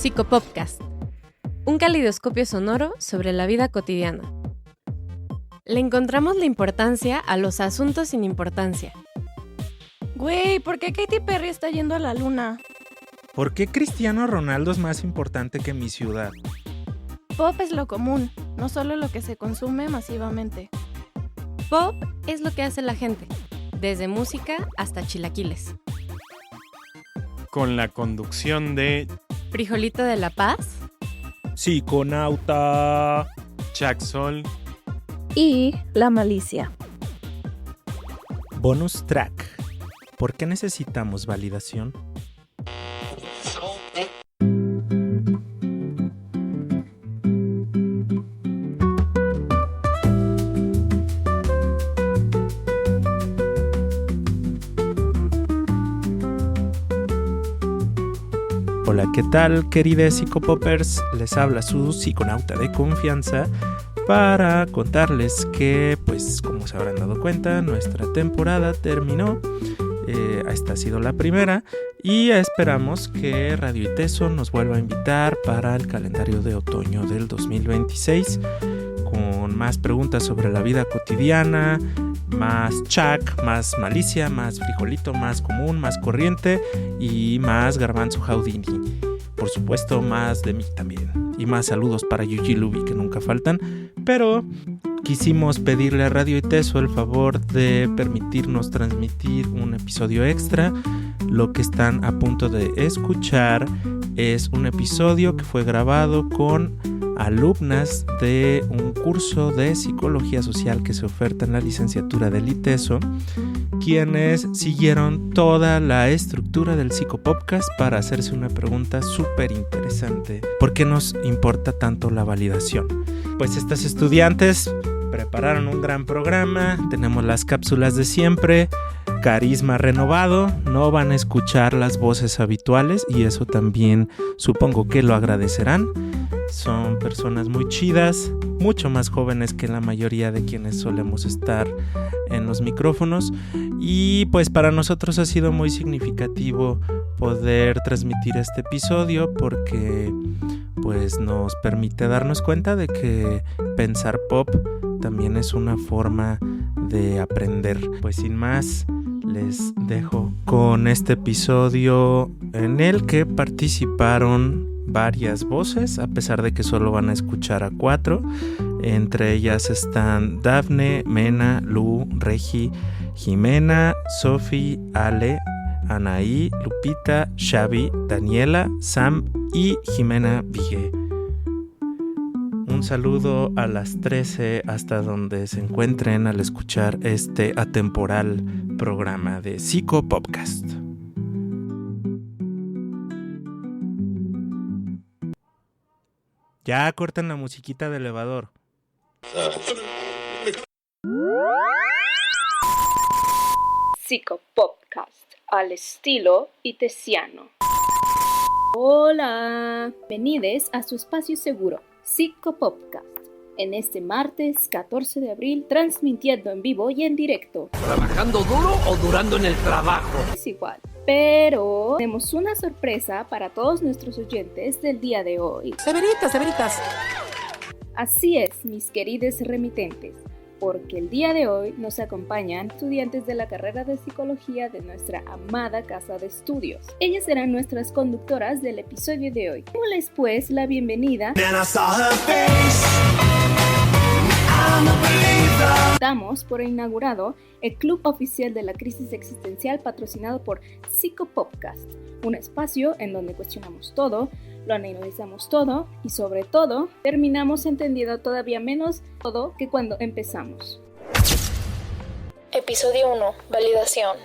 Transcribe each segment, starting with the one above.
Psicopopcast, un calidoscopio sonoro sobre la vida cotidiana. Le encontramos la importancia a los asuntos sin importancia. Güey, ¿por qué Katy Perry está yendo a la luna? ¿Por qué Cristiano Ronaldo es más importante que mi ciudad? Pop es lo común, no solo lo que se consume masivamente. Pop es lo que hace la gente, desde música hasta chilaquiles. Con la conducción de Frijolito de la Paz, Psiconauta, Chuck Sol Y La Malicia. Bonus track. ¿Por qué necesitamos validación? Hola, ¿qué tal, queridos psicopoppers? Les habla su psiconauta de confianza para contarles que, pues, como se habrán dado cuenta, nuestra temporada terminó. Esta ha sido la primera y esperamos que Radio Iteso nos vuelva a invitar para el calendario de otoño del 2026 con más preguntas sobre la vida cotidiana, más Chuck, más malicia, más frijolito, más común, más corriente y más garbanzo Houdini. Por supuesto, más de mí también. Y más saludos para Yuji Lubi, que nunca faltan. Pero quisimos pedirle a Radio Iteso el favor de permitirnos transmitir un episodio extra. Lo que están a punto de escuchar es un episodio que fue grabado con alumnas de un curso de psicología social que se oferta en la licenciatura del Iteso, quienes siguieron toda la estructura del Psicopopcast para hacerse una pregunta súper interesante. ¿Por qué nos importa tanto la validación? Pues estas estudiantes prepararon un gran programa, tenemos las cápsulas de siempre, carisma renovado, no van a escuchar las voces habituales y eso también supongo que lo agradecerán. Son personas muy chidas, mucho más jóvenes que la mayoría de quienes solemos estar en los micrófonos y pues para nosotros ha sido muy significativo poder transmitir este episodio porque pues nos permite darnos cuenta de que pensar pop también es una forma de aprender. Pues sin más, les dejo con este episodio en el que participaron varias voces, a pesar de que solo van a escuchar a 4. Entre ellas están Dafne, Mena, Lu, Regi, Jimena, Sofi, Ale, Anaí, Lupita, Xavi, Daniela, Sam y Jimena Vigue. Un saludo a las 13 hasta donde se encuentren al escuchar este atemporal programa de Psicopopcast. Ya cortan la musiquita de elevador. Psicopopcast al estilo itesiano. Hola, bienvenidos a su espacio seguro, Psicopopcast. En este martes 14 de abril, transmitiendo en vivo y en directo. ¿Trabajando duro o durando en el trabajo? Es igual. Pero tenemos una sorpresa para todos nuestros oyentes del día de hoy. Severitas. Así es, mis queridos remitentes, porque el día de hoy nos acompañan estudiantes de la carrera de psicología de nuestra amada casa de estudios. Ellas serán nuestras conductoras del episodio de hoy. Démosles pues la bienvenida. Damos por inaugurado el Club Oficial de la Crisis Existencial patrocinado por Psicopopcast, un espacio en donde cuestionamos todo, lo analizamos todo y sobre todo terminamos entendiendo todavía menos todo que cuando empezamos. Episodio 1. Validación.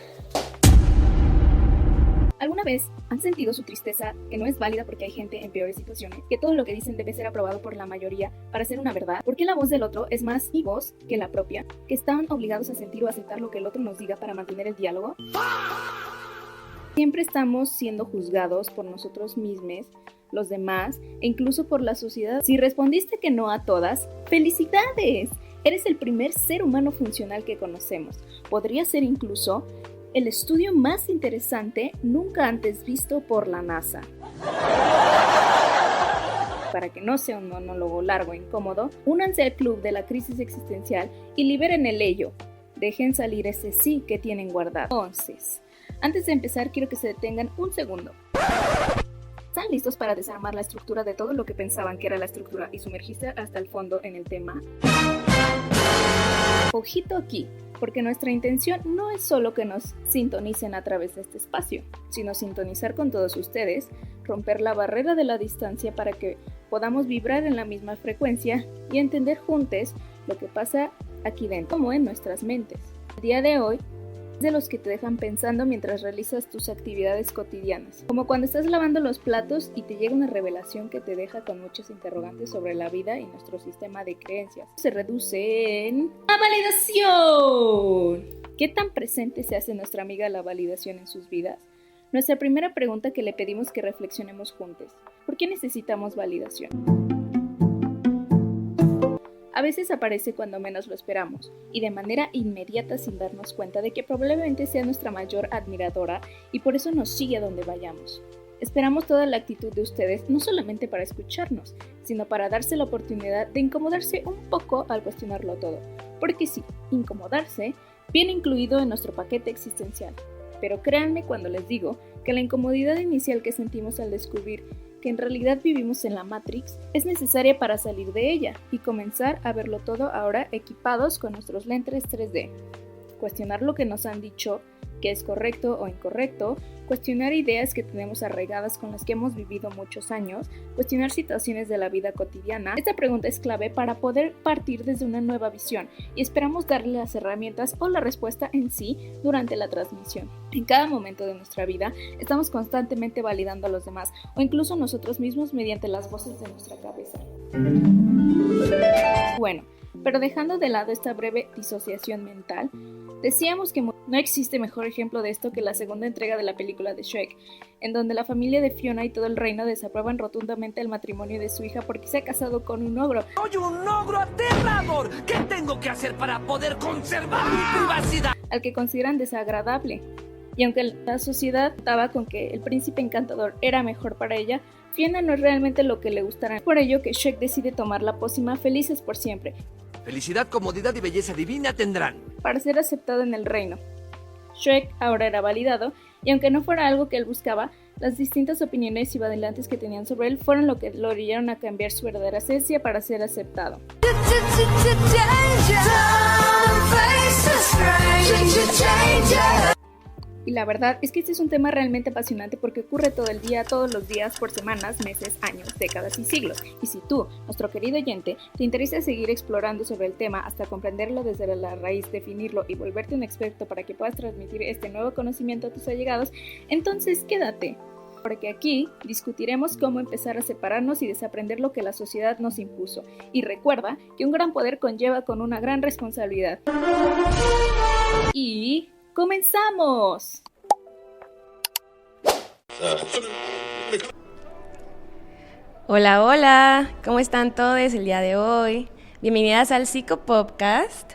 ¿Alguna vez han sentido su tristeza que no es válida porque hay gente en peores situaciones? Que todo lo que dicen debe ser aprobado por la mayoría para ser una verdad. ¿Por qué la voz del otro es más mi voz que la propia? ¿Que están obligados a sentir o aceptar lo que el otro nos diga para mantener el diálogo? Siempre estamos siendo juzgados por nosotros mismos, los demás e incluso por la sociedad. Si respondiste que no a todas, ¡felicidades! Eres el primer ser humano funcional que conocemos. Podría ser incluso el estudio más interesante nunca antes visto por la NASA. para que no sea un monólogo largo e incómodo, únanse al club de la crisis existencial y liberen el ello. Dejen salir ese sí que tienen guardado. Entonces, antes de empezar, quiero que se detengan un segundo. ¿Están listos para desarmar la estructura de todo lo que pensaban que era la estructura y sumergirse hasta el fondo en el tema? Ojito aquí, porque nuestra intención no es solo que nos sintonicen a través de este espacio, sino sintonizar con todos ustedes, romper la barrera de la distancia para que podamos vibrar en la misma frecuencia y entender juntos lo que pasa aquí dentro, como en nuestras mentes. El día de hoy es de los que te dejan pensando mientras realizas tus actividades cotidianas, como cuando estás lavando los platos y te llega una revelación que te deja con muchos interrogantes sobre la vida y nuestro sistema de creencias. Se reduce en la validación. ¿Qué tan presente se hace nuestra amiga la validación en sus vidas? Nuestra primera pregunta que le pedimos que reflexionemos juntos: ¿por qué necesitamos validación? A veces aparece cuando menos lo esperamos y de manera inmediata sin darnos cuenta de que probablemente sea nuestra mayor admiradora y por eso nos sigue a donde vayamos. Esperamos toda la actitud de ustedes no solamente para escucharnos, sino para darse la oportunidad de incomodarse un poco al cuestionarlo todo, porque sí, incomodarse viene incluido en nuestro paquete existencial. Pero créanme cuando les digo que la incomodidad inicial que sentimos al descubrir que en realidad vivimos en la Matrix es necesaria para salir de ella y comenzar a verlo todo ahora equipados con nuestros lentes 3D. Cuestionar lo que nos han dicho, que es correcto o incorrecto, cuestionar ideas que tenemos arraigadas con las que hemos vivido muchos años, cuestionar situaciones de la vida cotidiana. Esta pregunta es clave para poder partir desde una nueva visión y esperamos darle las herramientas o la respuesta en sí durante la transmisión. En cada momento de nuestra vida estamos constantemente validando a los demás o incluso nosotros mismos mediante las voces de nuestra cabeza. Bueno, pero dejando de lado esta breve disociación mental, decíamos que no existe mejor ejemplo de esto que la segunda entrega de la película de Shrek, en donde la familia de Fiona y todo el reino desaprueban rotundamente el matrimonio de su hija porque se ha casado con un ogro. ¡Soy un ogro aterrador! ¿Qué tengo que hacer para poder conservar mi privacidad? Al que consideran desagradable. Y aunque la sociedad estaba con que el príncipe encantador era mejor para ella, Fiona no es realmente lo que le gustará. Por ello que Shrek decide tomar la pócima Felices por Siempre. Felicidad, comodidad y belleza divina tendrán. Para ser aceptado en el reino. Shrek ahora era validado, y aunque no fuera algo que él buscaba, las distintas opiniones y vacilantes que tenían sobre él fueron lo que lo orillaron a cambiar su verdadera esencia para ser aceptado. Y la verdad es que este es un tema realmente apasionante porque ocurre todo el día, todos los días, por semanas, meses, años, décadas y siglos. Y si tú, nuestro querido oyente, te interesa seguir explorando sobre el tema hasta comprenderlo desde la raíz, definirlo y volverte un experto para que puedas transmitir este nuevo conocimiento a tus allegados, entonces quédate. Porque aquí discutiremos cómo empezar a separarnos y desaprender lo que la sociedad nos impuso. Y recuerda que un gran poder conlleva con una gran responsabilidad. Y ¡comenzamos! Hola, hola, ¿cómo están todos el día de hoy? Bienvenidas al Psicopodcast,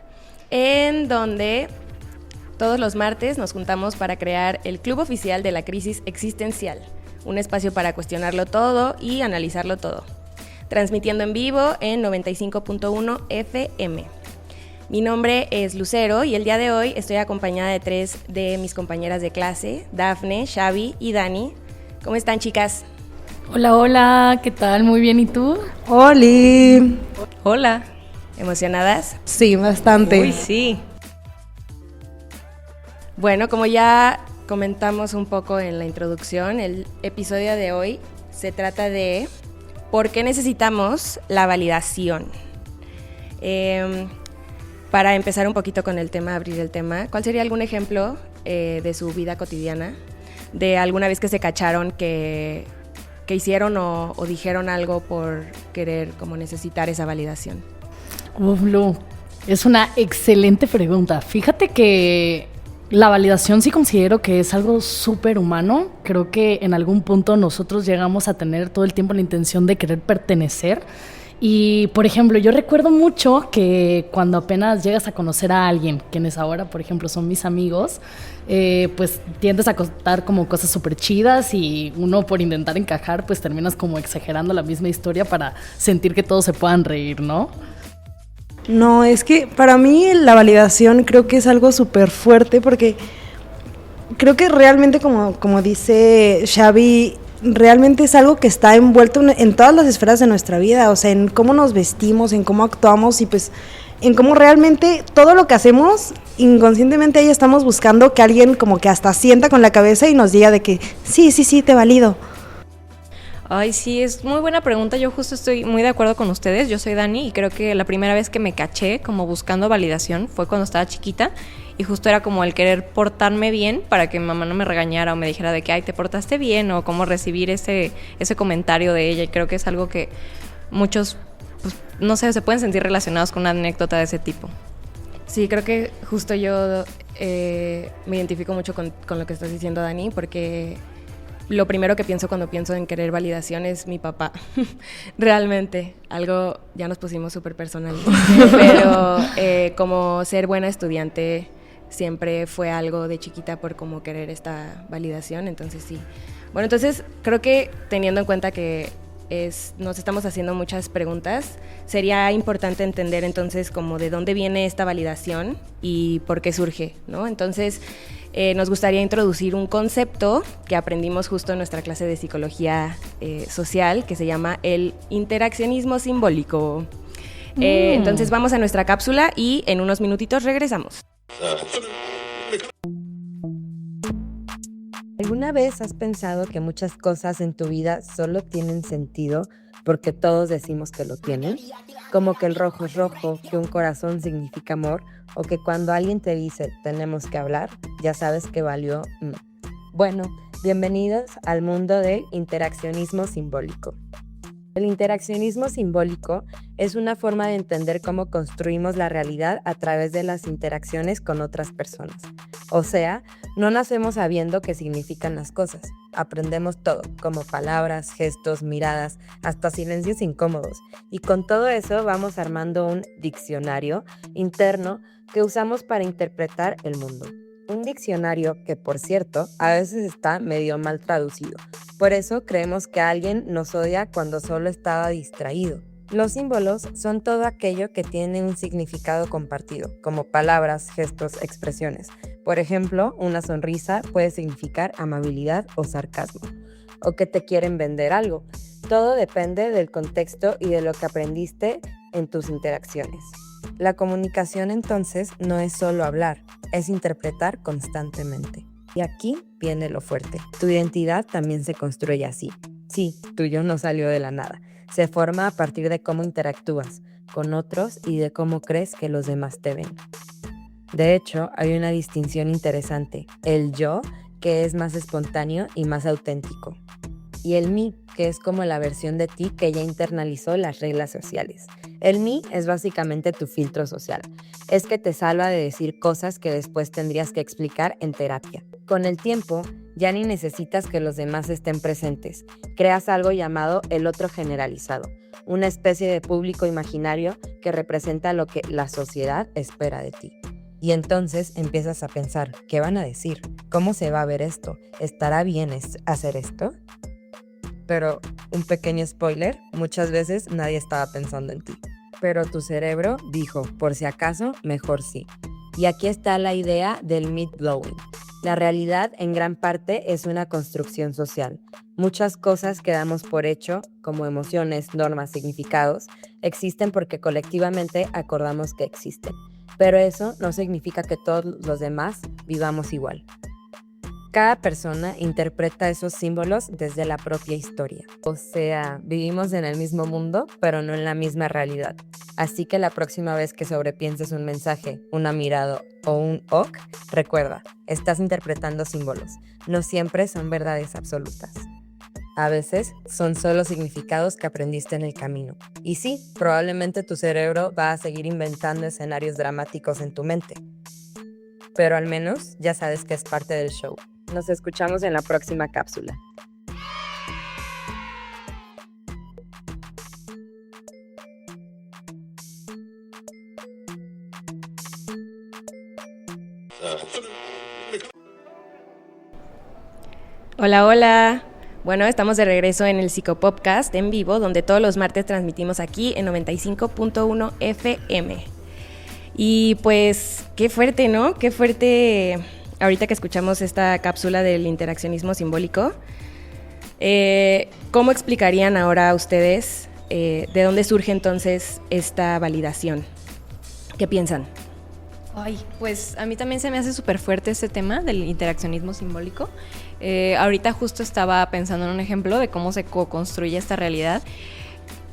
en donde todos los martes nos juntamos para crear el club oficial de la crisis existencial, un espacio para cuestionarlo todo y analizarlo todo, transmitiendo en vivo en 95.1 FM. Mi nombre es Lucero y el día de hoy estoy acompañada de 3 de mis compañeras de clase, Dafne, Xavi y Dani. ¿Cómo están, chicas? Hola, hola, ¿qué tal? Muy bien, ¿y tú? ¡Holi! Hola. ¿Emocionadas? Sí, bastante. Uy, sí. Bueno, como ya comentamos un poco en la introducción, el episodio de hoy se trata de ¿por qué necesitamos la validación? Para empezar un poquito con el tema, abrir el tema, ¿cuál sería algún ejemplo de su vida cotidiana? De alguna vez que se cacharon que hicieron o dijeron algo por querer como necesitar esa validación. Lu, es una excelente pregunta. Fíjate que la validación sí considero que es algo súper humano. Creo que en algún punto nosotros llegamos a tener todo el tiempo la intención de querer pertenecer Y, por ejemplo, yo recuerdo mucho que cuando apenas llegas a conocer a alguien, quienes ahora, por ejemplo, son mis amigos, pues tiendes a contar como cosas súper chidas y uno por intentar encajar, pues terminas como exagerando la misma historia para sentir que todos se puedan reír, ¿no? No, es que para mí la validación creo que es algo súper fuerte porque creo que realmente como dice Xavi, realmente es algo que está envuelto en todas las esferas de nuestra vida, o sea, en cómo nos vestimos, en cómo actuamos y pues en cómo realmente todo lo que hacemos, inconscientemente ahí estamos buscando que alguien como que hasta sienta con la cabeza y nos diga de que sí, te valido. Ay, sí, es muy buena pregunta. Yo justo estoy muy de acuerdo con ustedes. Yo soy Dani y creo que la primera vez que me caché como buscando validación fue cuando estaba chiquita y justo era como el querer portarme bien para que mi mamá no me regañara o me dijera de que, ay, te portaste bien, o cómo recibir ese comentario de ella. Y creo que es algo que muchos, pues, no sé, se pueden sentir relacionados con una anécdota de ese tipo. Sí, creo que justo yo me identifico mucho con lo que estás diciendo, Dani, porque lo primero que pienso cuando pienso en querer validación es mi papá. Realmente, algo, ya nos pusimos súper personal, pero como ser buena estudiante siempre fue algo de chiquita por como querer esta validación, entonces sí. Bueno, entonces creo que teniendo en cuenta que nos estamos haciendo muchas preguntas, sería importante entender entonces como de dónde viene esta validación y por qué surge, ¿no? Entonces, nos gustaría introducir un concepto que aprendimos justo en nuestra clase de psicología social, que se llama el interaccionismo simbólico. Entonces vamos a nuestra cápsula y en unos minutitos regresamos. ¿Alguna vez has pensado que muchas cosas en tu vida solo tienen sentido porque todos decimos que lo tienen? Como que el rojo es rojo, que un corazón significa amor, o que cuando alguien te dice tenemos que hablar, ya sabes que valió. Bueno, bienvenidos al mundo del interaccionismo simbólico. El interaccionismo simbólico es una forma de entender cómo construimos la realidad a través de las interacciones con otras personas. O sea, no nacemos sabiendo qué significan las cosas. Aprendemos todo, como palabras, gestos, miradas, hasta silencios incómodos. Y con todo eso vamos armando un diccionario interno que usamos para interpretar el mundo. Un diccionario que, por cierto, a veces está medio mal traducido. Por eso creemos que alguien nos odia cuando solo estaba distraído. Los símbolos son todo aquello que tiene un significado compartido, como palabras, gestos, expresiones. Por ejemplo, una sonrisa puede significar amabilidad o sarcasmo, o que te quieren vender algo. Todo depende del contexto y de lo que aprendiste en tus interacciones. La comunicación entonces no es solo hablar, es interpretar constantemente. Y aquí viene lo fuerte. Tu identidad también se construye así. Sí, tuyo no salió de la nada. Se forma a partir de cómo interactúas con otros y de cómo crees que los demás te ven. De hecho, hay una distinción interesante. El yo, que es más espontáneo y más auténtico. Y el mí, que es como la versión de ti que ya internalizó las reglas sociales. El mí es básicamente tu filtro social. Es que te salva de decir cosas que después tendrías que explicar en terapia. Con el tiempo, ya ni necesitas que los demás estén presentes. Creas algo llamado el otro generalizado, una especie de público imaginario que representa lo que la sociedad espera de ti. Y entonces empiezas a pensar, ¿qué van a decir? ¿Cómo se va a ver esto? ¿Estará bien hacer esto? Pero, un pequeño spoiler, muchas veces nadie estaba pensando en ti. Pero tu cerebro dijo, por si acaso, mejor sí. Y aquí está la idea del myth-blowing. La realidad en gran parte es una construcción social. Muchas cosas que damos por hecho, como emociones, normas, significados, existen porque colectivamente acordamos que existen. Pero eso no significa que todos los demás vivamos igual. Cada persona interpreta esos símbolos desde la propia historia. O sea, vivimos en el mismo mundo, pero no en la misma realidad. Así que la próxima vez que sobrepienses un mensaje, una mirada o un ok, recuerda, estás interpretando símbolos. No siempre son verdades absolutas. A veces son solo significados que aprendiste en el camino. Y sí, probablemente tu cerebro va a seguir inventando escenarios dramáticos en tu mente. Pero al menos ya sabes que es parte del show. Nos escuchamos en la próxima cápsula. Hola, hola. Bueno, estamos de regreso en el Psicopopcast en vivo, donde todos los martes transmitimos aquí en 95.1 FM. Y pues, qué fuerte, ¿no? Qué fuerte ahorita que escuchamos esta cápsula del interaccionismo simbólico. ¿Cómo explicarían ahora ustedes de dónde surge entonces esta validación? ¿Qué piensan? Ay, pues a mí también se me hace súper fuerte este tema del interaccionismo simbólico. Ahorita justo estaba pensando en un ejemplo de cómo se co-construye esta realidad.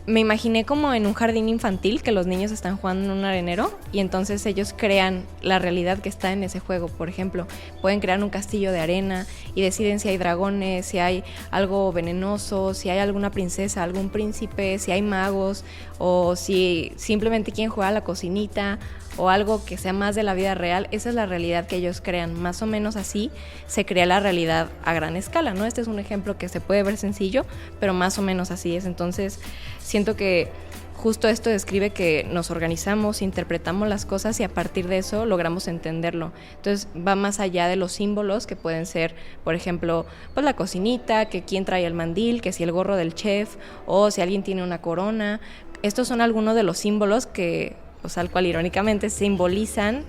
Me imaginé como en un jardín infantil que los niños están jugando en un arenero y entonces ellos crean la realidad que está en ese juego. Por ejemplo, pueden crear un castillo de arena y deciden si hay dragones, si hay algo venenoso, si hay alguna princesa, algún príncipe, si hay magos o si simplemente quieren jugar a la cocinita o algo que sea más de la vida real. Esa es la realidad que ellos crean. Más o menos así se crea la realidad a gran escala, ¿no? Este es un ejemplo que se puede ver sencillo, pero más o menos así es. Entonces, siento que justo esto describe que nos organizamos, interpretamos las cosas y a partir de eso logramos entenderlo. Entonces, va más allá de los símbolos que pueden ser, por ejemplo, pues la cocinita, que quién trae el mandil, que si el gorro del chef o si alguien tiene una corona. Estos son algunos de los símbolos que, pues al cual irónicamente simbolizan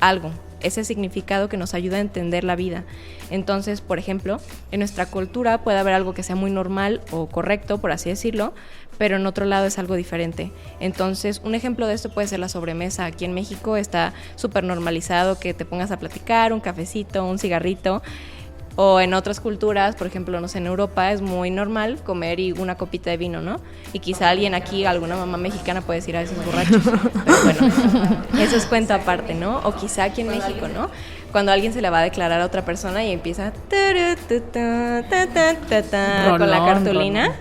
algo, ese significado que nos ayuda a entender la vida. Entonces, por ejemplo, en nuestra cultura puede haber algo que sea muy normal o correcto, por así decirlo, pero en otro lado es algo diferente. Entonces, un ejemplo de esto puede ser la sobremesa. Aquí en México está súper normalizado que te pongas a platicar, un cafecito, un cigarrito. O en otras culturas, por ejemplo, no sé, en Europa es muy normal comer y una copita de vino, ¿no? Y quizá alguien aquí, alguna mamá mexicana puede decir a esos borrachos. Pero bueno, eso es cuento aparte, ¿no? O quizá aquí en México, ¿no? Cuando alguien se le va a declarar a otra persona y empieza con la cartulina.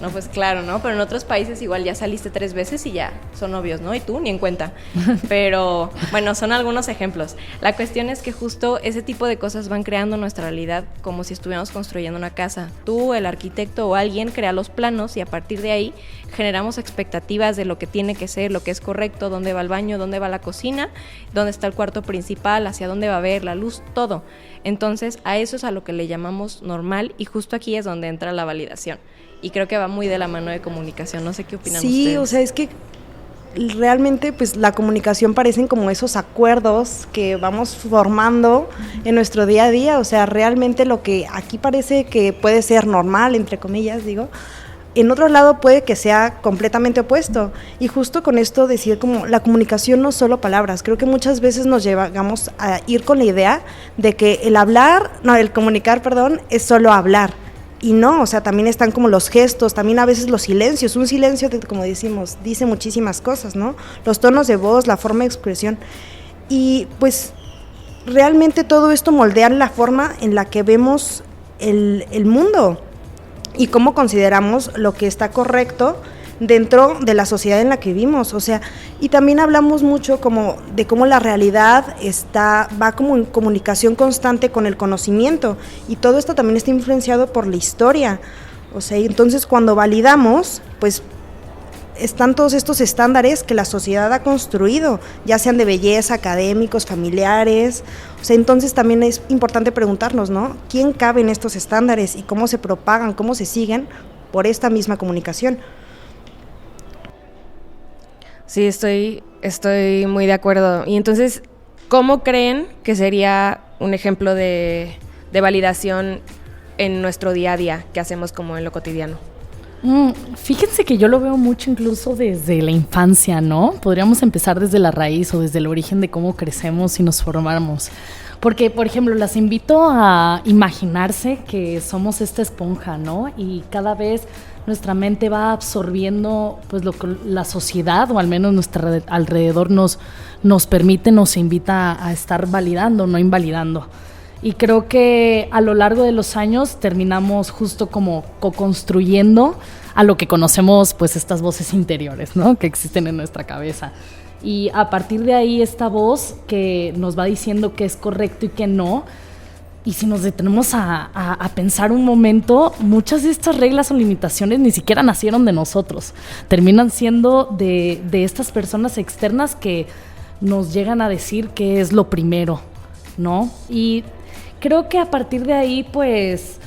No, pues claro, ¿no? Pero en otros países igual ya saliste 3 veces y ya son novios, ¿no? Y tú ni en cuenta. Pero bueno, son algunos ejemplos. La cuestión es que justo ese tipo de cosas van creando nuestra realidad como si estuviéramos construyendo una casa. Tú, el arquitecto o alguien crea los planos y a partir de ahí generamos expectativas de lo que tiene que ser, lo que es correcto, dónde va el baño, dónde va la cocina, dónde está el cuarto principal, hacia dónde va a ver la luz, todo. Entonces, a eso es a lo que le llamamos normal y justo aquí es donde entra la validación. Y creo que va muy de la mano de comunicación. No sé qué opinan ustedes. Sí, o sea, es que realmente pues la comunicación parecen como esos acuerdos que vamos formando en nuestro día a día. O sea, realmente lo que aquí parece que puede ser normal, entre comillas, digo, en otro lado puede que sea completamente opuesto. Y justo con esto decir como la comunicación no es solo palabras. Creo que muchas veces nos llevamos a ir con la idea de que el comunicar, es solo hablar. Y no, o sea, también están como los gestos, también a veces los silencios. Un silencio, como decimos, dice muchísimas cosas, ¿no? Los tonos de voz, la forma de expresión. Y pues realmente todo esto moldea la forma en la que vemos el mundo y cómo consideramos lo que está correcto dentro de la sociedad en la que vivimos. O sea, y también hablamos mucho como de cómo la realidad va como en comunicación constante con el conocimiento y todo esto también está influenciado por la historia. O sea, entonces cuando validamos, pues están todos estos estándares que la sociedad ha construido, ya sean de belleza, académicos, familiares. O sea, entonces también es importante preguntarnos, ¿no? ¿Quién cabe en estos estándares y cómo se propagan, cómo se siguen por esta misma comunicación? Sí, estoy muy de acuerdo. Y entonces, ¿cómo creen que sería un ejemplo de validación en nuestro día a día que hacemos como en lo cotidiano? Fíjense que yo lo veo mucho incluso desde la infancia, ¿no? Podríamos empezar desde la raíz o desde el origen de cómo crecemos y nos formamos. Porque, por ejemplo, las invito a imaginarse que somos esta esponja, ¿no? Y cada vez nuestra mente va absorbiendo pues lo que la sociedad o al menos nuestro alrededor nos permite, nos invita a estar validando, no invalidando. Y creo que a lo largo de los años terminamos justo como co-construyendo a lo que conocemos pues estas voces interiores, ¿no? Que existen en nuestra cabeza. Y a partir de ahí esta voz que nos va diciendo qué es correcto y qué no. Y si nos detenemos a pensar un momento, muchas de estas reglas o limitaciones ni siquiera nacieron de nosotros. Terminan siendo de estas personas externas que nos llegan a decir qué es lo primero ¿no? Y creo que a partir de ahí, pues,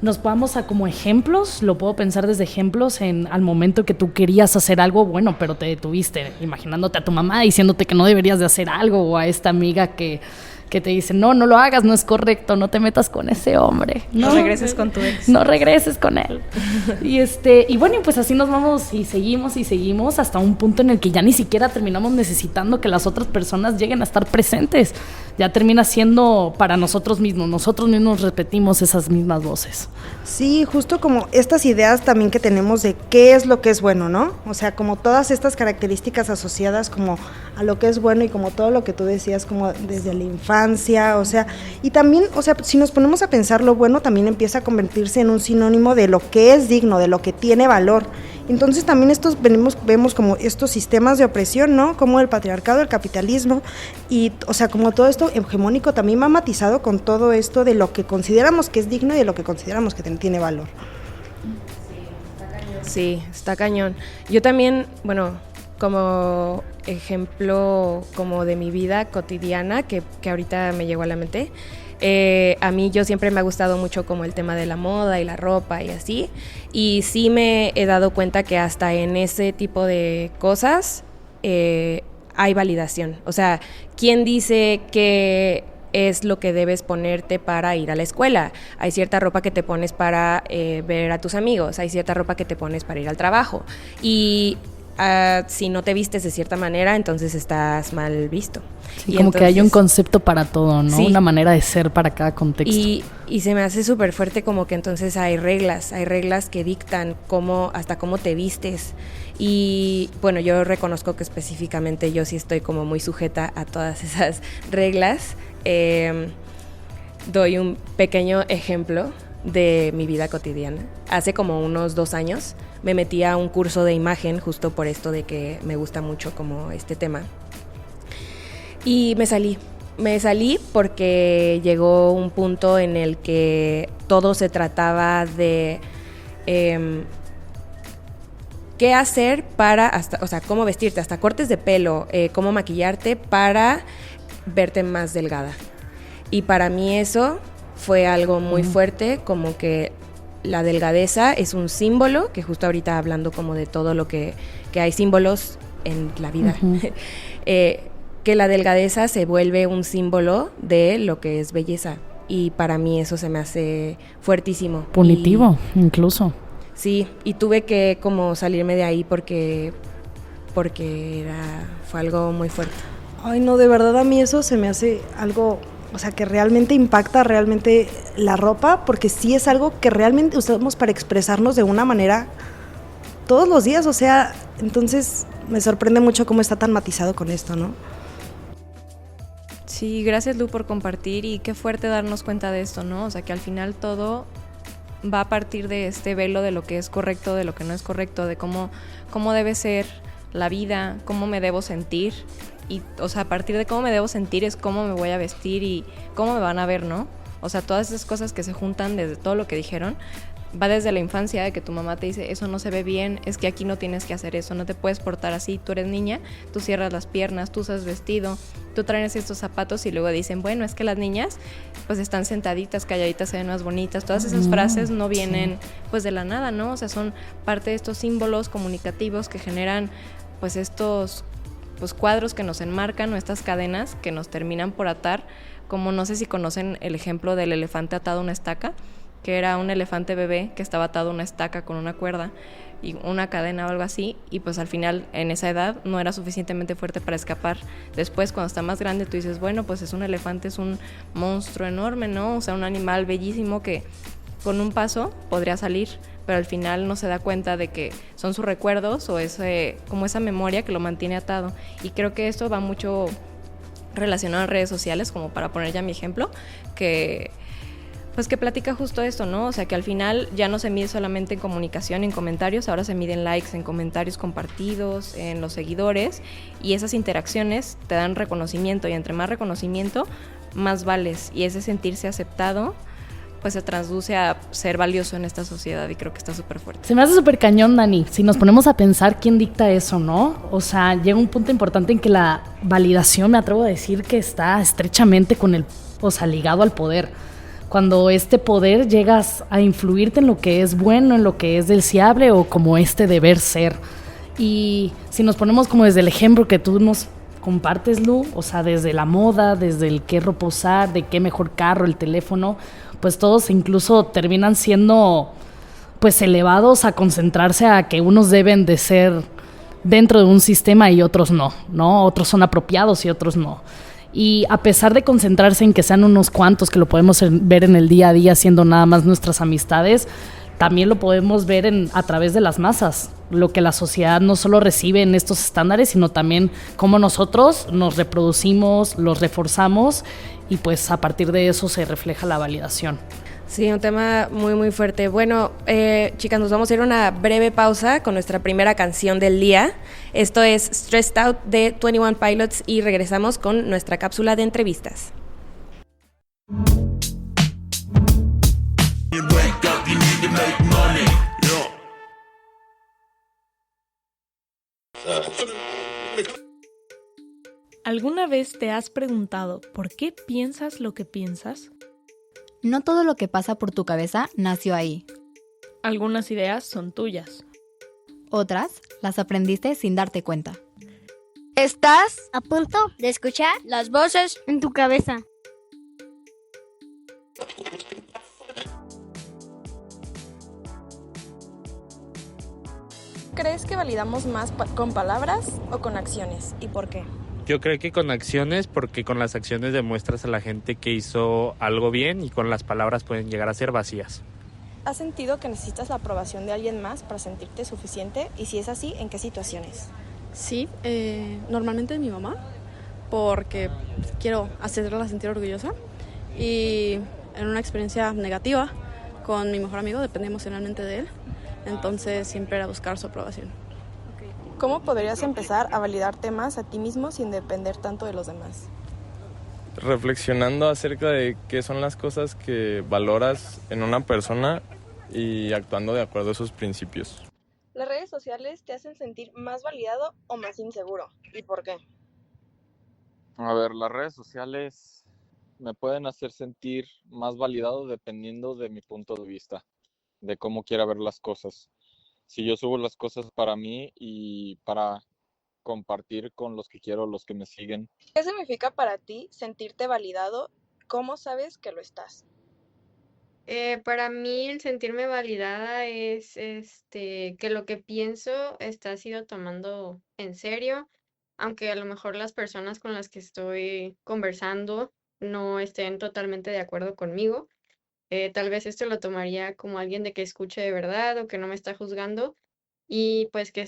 nos vamos a como ejemplos, lo puedo pensar desde ejemplos al momento que tú querías hacer algo bueno, pero te detuviste, imaginándote a tu mamá diciéndote que no deberías de hacer algo, o a esta amiga que te dice, no lo hagas, no es correcto, no te metas con ese hombre. No regreses con tu ex. No regreses con él. Y bueno, pues así nos vamos y seguimos hasta un punto en el que ya ni siquiera terminamos necesitando que las otras personas lleguen a estar presentes. Ya termina siendo para nosotros mismos repetimos esas mismas voces. Sí, justo como estas ideas también que tenemos de qué es lo que es bueno, ¿no? O sea, como todas estas características asociadas como a lo que es bueno y como todo lo que tú decías como desde la infancia, o sea, y también, o sea, si nos ponemos a pensar, lo bueno también empieza a convertirse en un sinónimo de lo que es digno, de lo que tiene valor. Entonces también vemos como estos sistemas de opresión, ¿no? Como el patriarcado, el capitalismo, y, o sea, como todo esto hegemónico también va matizado con todo esto de lo que consideramos que es digno y de lo que consideramos que tiene valor. Sí, está cañón. Yo también, bueno, como ejemplo como de mi vida cotidiana, que ahorita me llegó a la mente, a mí yo siempre me ha gustado mucho como el tema de la moda y la ropa y así, y sí me he dado cuenta que hasta en ese tipo de cosas hay validación. O sea, ¿quién dice que es lo que debes ponerte para ir a la escuela? Hay cierta ropa que te pones para ver a tus amigos, hay cierta ropa que te pones para ir al trabajo, y si no te vistes de cierta manera, entonces estás mal visto. Sí, y como entonces, que hay un concepto para todo, ¿no? Sí. Una manera de ser para cada contexto. Y se me hace súper fuerte como que entonces hay reglas que dictan hasta cómo te vistes. Y bueno, yo reconozco que específicamente yo sí estoy como muy sujeta a todas esas reglas. Doy un pequeño ejemplo de mi vida cotidiana. Hace como unos 2 años me metí a un curso de imagen justo por esto de que me gusta mucho como este tema. Y me salí porque llegó un punto en el que todo se trataba de qué hacer para, o sea, cómo vestirte, hasta cortes de pelo, cómo maquillarte para verte más delgada. Y para mí eso fue algo muy fuerte, como que la delgadeza es un símbolo, que justo ahorita hablando como de todo lo que hay símbolos en la vida, que la delgadeza se vuelve un símbolo de lo que es belleza, y para mí eso se me hace fuertísimo. Punitivo, incluso. Sí, y tuve que como salirme de ahí porque fue algo muy fuerte. Ay, no, de verdad a mí eso se me hace algo, o sea, que realmente impacta realmente la ropa, porque sí es algo que realmente usamos para expresarnos de una manera todos los días, o sea, entonces me sorprende mucho cómo está tan matizado con esto, ¿no? Sí, gracias Lu por compartir, y qué fuerte darnos cuenta de esto, ¿no? O sea, que al final todo va a partir de este velo de lo que es correcto, de lo que no es correcto, de cómo debe ser la vida, cómo me debo sentir. Y, o sea, a partir de cómo me debo sentir es cómo me voy a vestir y cómo me van a ver, ¿no? O sea, todas esas cosas que se juntan desde todo lo que dijeron, va desde la infancia, de que tu mamá te dice, eso no se ve bien, es que aquí no tienes que hacer eso, no te puedes portar así, tú eres niña, tú cierras las piernas, tú usas vestido, tú traes estos zapatos, y luego dicen, bueno, es que las niñas pues están sentaditas, calladitas, se ven más bonitas. Todas esas frases no vienen pues de la nada, ¿no? O sea, son parte de estos símbolos comunicativos que generan pues estos pues cuadros que nos enmarcan, o estas cadenas que nos terminan por atar, como no sé si conocen el ejemplo del elefante atado a una estaca, que era un elefante bebé que estaba atado a una estaca con una cuerda y una cadena o algo así, y pues al final en esa edad no era suficientemente fuerte para escapar. Después, cuando está más grande, tú dices, bueno, pues es un elefante, es un monstruo enorme, ¿no? O sea, un animal bellísimo que con un paso podría salir, pero al final no se da cuenta de que son sus recuerdos o como esa memoria que lo mantiene atado. Y creo que esto va mucho relacionado a redes sociales, como para poner ya mi ejemplo, que platica justo esto, ¿no? O sea, que al final ya no se mide solamente en comunicación, en comentarios, ahora se miden likes, en comentarios compartidos, en los seguidores, y esas interacciones te dan reconocimiento, y entre más reconocimiento, más vales, y ese sentirse aceptado, pues se traduce a ser valioso en esta sociedad y creo que está súper fuerte. Se me hace súper cañón, Dani. Si nos ponemos a pensar quién dicta eso, ¿no? O sea, llega un punto importante en que la validación, me atrevo a decir que está estrechamente ligado al poder. Cuando este poder llegas a influirte en lo que es bueno, en lo que es deseable o como este deber ser. Y si nos ponemos como desde el ejemplo que tú nos compartes, Lu, o sea, desde la moda, desde el qué ropa usar, de qué mejor carro, el teléfono, pues todos incluso terminan siendo pues elevados a concentrarse a que unos deben de ser dentro de un sistema y otros no, ¿no? Otros son apropiados y otros no. Y a pesar de concentrarse en que sean unos cuantos, que lo podemos ver en el día a día siendo nada más nuestras amistades, también lo podemos ver a través de las masas, lo que la sociedad no solo recibe en estos estándares, sino también cómo nosotros nos reproducimos, los reforzamos y pues a partir de eso se refleja la validación. Sí, un tema muy, muy fuerte. Bueno, chicas, nos vamos a ir a una breve pausa con nuestra primera canción del día. Esto es Stressed Out de 21 Pilots y regresamos con nuestra cápsula de entrevistas. ¿Alguna vez te has preguntado por qué piensas lo que piensas? No todo lo que pasa por tu cabeza nació ahí. Algunas ideas son tuyas. Otras las aprendiste sin darte cuenta. Estás a punto de escuchar las voces en tu cabeza. ¿Crees que validamos más con palabras o con acciones? ¿Y por qué? Yo creo que con acciones, porque con las acciones demuestras a la gente que hizo algo bien y con las palabras pueden llegar a ser vacías. ¿Has sentido que necesitas la aprobación de alguien más para sentirte suficiente? Y si es así, ¿en qué situaciones? Sí, normalmente mi mamá, porque quiero hacerla sentir orgullosa. Y en una experiencia negativa con mi mejor amigo, depende emocionalmente de él. Entonces siempre era buscar su aprobación. ¿Cómo podrías empezar a validarte más a ti mismo sin depender tanto de los demás? Reflexionando acerca de qué son las cosas que valoras en una persona y actuando de acuerdo a esos principios. ¿Las redes sociales te hacen sentir más validado o más inseguro? ¿Y por qué? A ver, las redes sociales me pueden hacer sentir más validado dependiendo de mi punto de vista, de cómo quiera ver las cosas. Si yo subo las cosas para mí y para compartir con los que quiero, los que me siguen. ¿Qué significa para ti sentirte validado? ¿Cómo sabes que lo estás? Para mí el sentirme validada es que lo que pienso está sido tomando en serio, aunque a lo mejor las personas con las que estoy conversando no estén totalmente de acuerdo conmigo. Tal vez esto lo tomaría como alguien de que escuche de verdad o que no me está juzgando y pues que me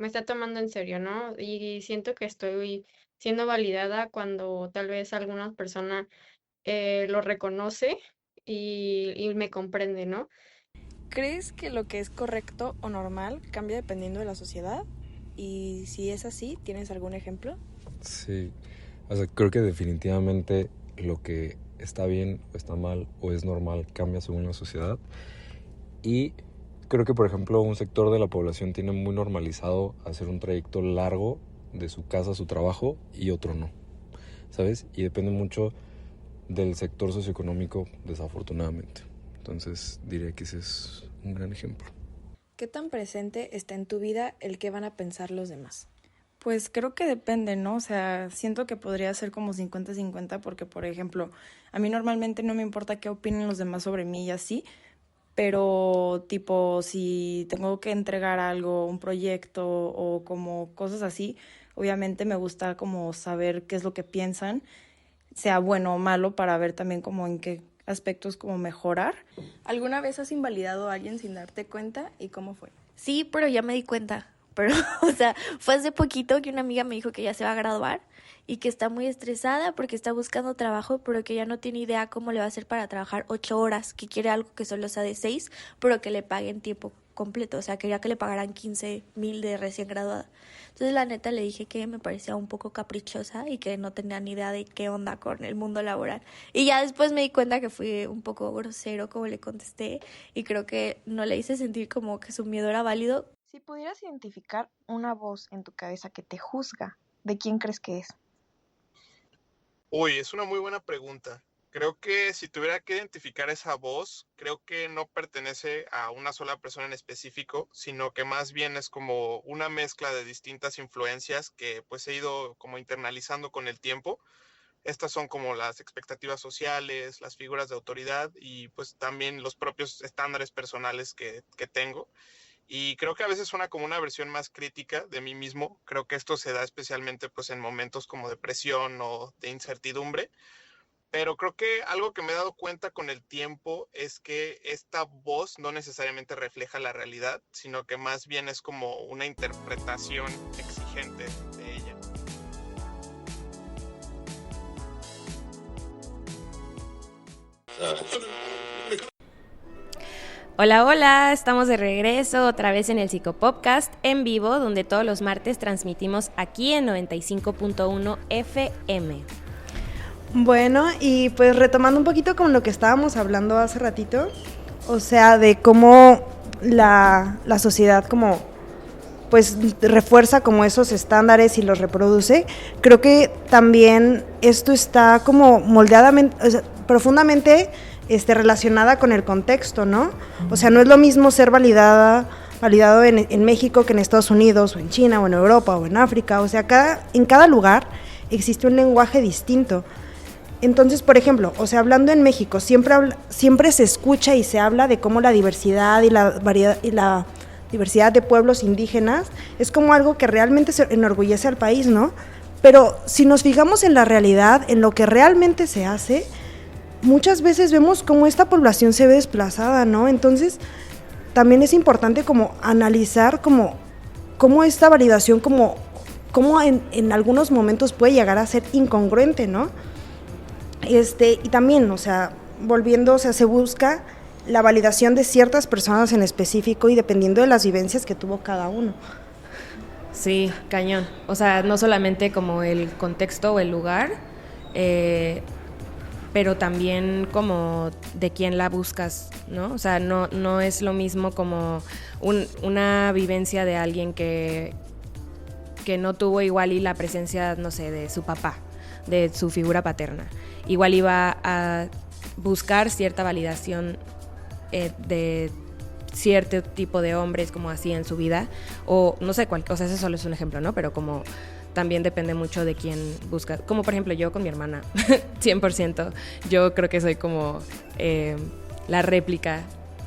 está tomando en serio, ¿no? Y siento que estoy siendo validada cuando tal vez alguna persona lo reconoce y me comprende, ¿no? ¿Crees que lo que es correcto o normal cambia dependiendo de la sociedad? Y si es así, ¿tienes algún ejemplo? Sí, o sea, creo que definitivamente lo que está bien o está mal o es normal cambia según la sociedad. Y creo que, por ejemplo, un sector de la población tiene muy normalizado hacer un trayecto largo de su casa a su trabajo y otro no, ¿sabes? Y depende mucho del sector socioeconómico, desafortunadamente. Entonces diría que ese es un gran ejemplo. ¿Qué tan presente está en tu vida el qué van a pensar los demás? Pues creo que depende, ¿no? O sea, siento que podría ser como 50-50 porque, por ejemplo, a mí normalmente no me importa qué opinen los demás sobre mí y así, pero tipo si tengo que entregar algo, un proyecto o como cosas así, obviamente me gusta como saber qué es lo que piensan, sea bueno o malo, para ver también como en qué aspectos como mejorar. ¿Alguna vez has invalidado a alguien sin darte cuenta y cómo fue? Sí, pero ya me di cuenta. Pero, o sea, fue hace poquito que una amiga me dijo que ya se va a graduar y que está muy estresada porque está buscando trabajo, pero que ya no tiene idea cómo le va a hacer para trabajar 8 horas, que quiere algo que solo sea de 6, pero que le paguen tiempo completo, o sea, quería que le pagaran 15,000 de recién graduada. Entonces la neta le dije que me parecía un poco caprichosa y que no tenía ni idea de qué onda con el mundo laboral. Y ya después me di cuenta que fui un poco grosero como le contesté y creo que no le hice sentir como que su miedo era válido. Si pudieras identificar una voz en tu cabeza que te juzga, ¿de quién crees que es? Uy, es una muy buena pregunta. Creo que si tuviera que identificar esa voz, creo que no pertenece a una sola persona en específico, sino que más bien es como una mezcla de distintas influencias que pues he ido como internalizando con el tiempo. Estas son como las expectativas sociales, las figuras de autoridad y pues también los propios estándares personales que tengo. Y creo que a veces suena como una versión más crítica de mí mismo. Creo que esto se da especialmente pues en momentos como de presión o de incertidumbre. Pero creo que algo que me he dado cuenta con el tiempo es que esta voz no necesariamente refleja la realidad, sino que más bien es como una interpretación exigente de ella. Hola, hola, estamos de regreso otra vez en el Psicopodcast en vivo, donde todos los martes transmitimos aquí en 95.1 FM. Bueno, y pues retomando un poquito con lo que estábamos hablando hace ratito, o sea, de cómo la sociedad como pues refuerza como esos estándares y los reproduce, creo que también esto está como moldeadamente, o sea, profundamente relacionada con el contexto, ¿no? O sea, no es lo mismo ser validado en México que en Estados Unidos, o en China, o en Europa, o en África. O sea, en cada lugar existe un lenguaje distinto. Entonces, por ejemplo, o sea, hablando en México, siempre se escucha y se habla de cómo la diversidad y la variedad y la diversidad de pueblos indígenas es como algo que realmente se enorgullece al país, ¿no? Pero si nos fijamos en la realidad, en lo que realmente se hace, muchas veces vemos cómo esta población se ve desplazada, ¿no? Entonces, también es importante como analizar cómo esta validación, cómo en algunos momentos puede llegar a ser incongruente, ¿no? Y también, o sea, volviendo, o sea, se busca la validación de ciertas personas en específico y dependiendo de las vivencias que tuvo cada uno. Sí, cañón. O sea, no solamente como el contexto o el lugar, pero también como de quién la buscas, ¿no? O sea, no es lo mismo como una vivencia de alguien que no tuvo igual y la presencia, no sé, de su papá, de su figura paterna. Igual iba a buscar cierta validación de cierto tipo de hombres como así en su vida, o no sé cuál, o sea, ese solo es un ejemplo, ¿no? Pero como también depende mucho de quién busca, como por ejemplo yo con mi hermana, 100%, yo creo que soy como la réplica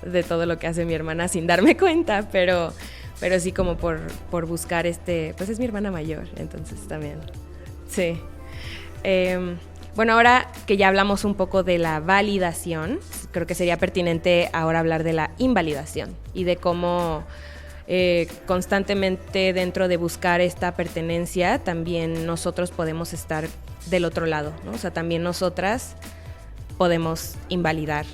de todo lo que hace mi hermana sin darme cuenta, pero sí como por buscar pues es mi hermana mayor, entonces también, sí. Bueno, ahora que ya hablamos un poco de la validación, creo que sería pertinente ahora hablar de la invalidación y de cómo constantemente dentro de buscar esta pertenencia también nosotros podemos estar del otro lado, ¿no? O sea, también nosotras podemos invalidar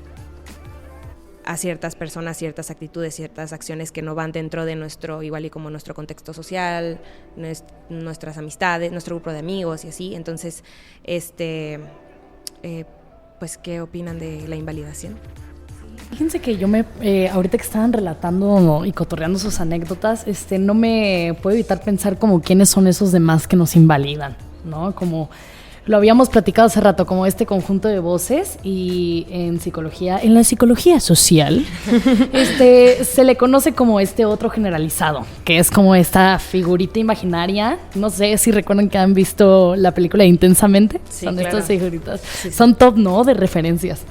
a ciertas personas, ciertas actitudes, ciertas acciones que no van dentro de nuestro, igual y como nuestro contexto social, nuestras amistades, nuestro grupo de amigos y así. Entonces, pues, ¿qué opinan de la invalidación? Fíjense que yo ahorita que estaban relatando y cotorreando sus anécdotas, no me puedo evitar pensar como quiénes son esos demás que nos invalidan, ¿no? Como lo habíamos platicado hace rato, como este conjunto de voces, y en la psicología social, se le conoce como otro generalizado, que es como esta figurita imaginaria. No sé si recuerdan que han visto la película Intensamente. Sí, son claro. Estas figuritas. Sí. Son top, ¿no? De referencias.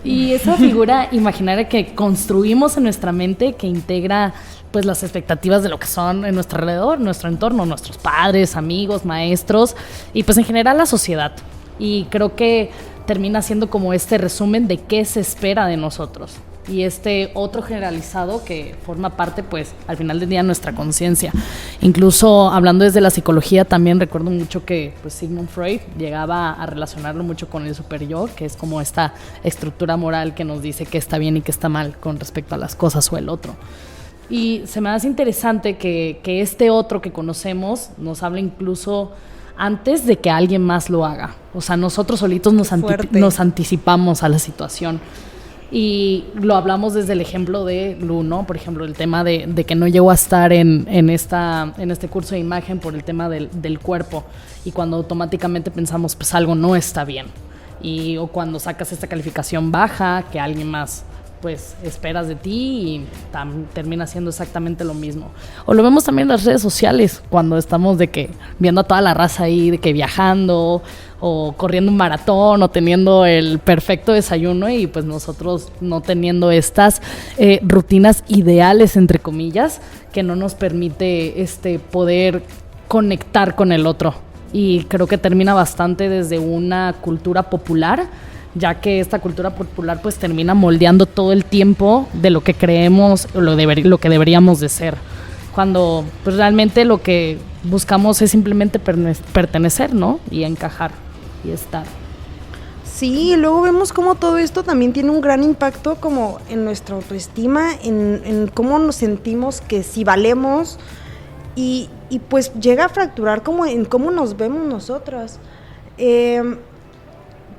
Y esa figura imaginaria que construimos en nuestra mente, que integra pues las expectativas de lo que son en nuestro alrededor, nuestro entorno, nuestros padres, amigos, maestros y pues en general la sociedad. Y creo que termina siendo como este resumen de qué se espera de nosotros. Y otro generalizado que forma parte, pues, al final del día de nuestra conciencia. Incluso hablando desde la psicología, también recuerdo mucho que pues, Sigmund Freud llegaba a relacionarlo mucho con el superyo, que es como esta estructura moral que nos dice qué está bien y qué está mal con respecto a las cosas o el otro. Y se me hace interesante que este otro que conocemos nos hable incluso antes de que alguien más lo haga. O sea, nosotros solitos nos anticipamos a la situación. Y lo hablamos desde el ejemplo de Lu, ¿no? Por ejemplo, el tema de que no llegó a estar en este curso de imagen por el tema del cuerpo. Y cuando automáticamente pensamos, pues algo no está bien. O cuando sacas esta calificación baja, que alguien más pues esperas de ti y termina siendo exactamente lo mismo. O lo vemos también en las redes sociales, cuando estamos de que viendo a toda la raza ahí, de que viajando o corriendo un maratón o teniendo el perfecto desayuno y pues nosotros no teniendo estas rutinas ideales, entre comillas, que no nos permite poder conectar con el otro. Y creo que termina bastante desde una cultura popular, ya que esta cultura popular pues termina moldeando todo el tiempo de lo que creemos o lo que deberíamos de ser, cuando pues realmente lo que buscamos es simplemente pertenecer, ¿no? Y encajar y estar. Sí, y luego vemos cómo todo esto también tiene un gran impacto como en nuestra autoestima, en cómo nos sentimos que si valemos y pues llega a fracturar como en cómo nos vemos nosotras.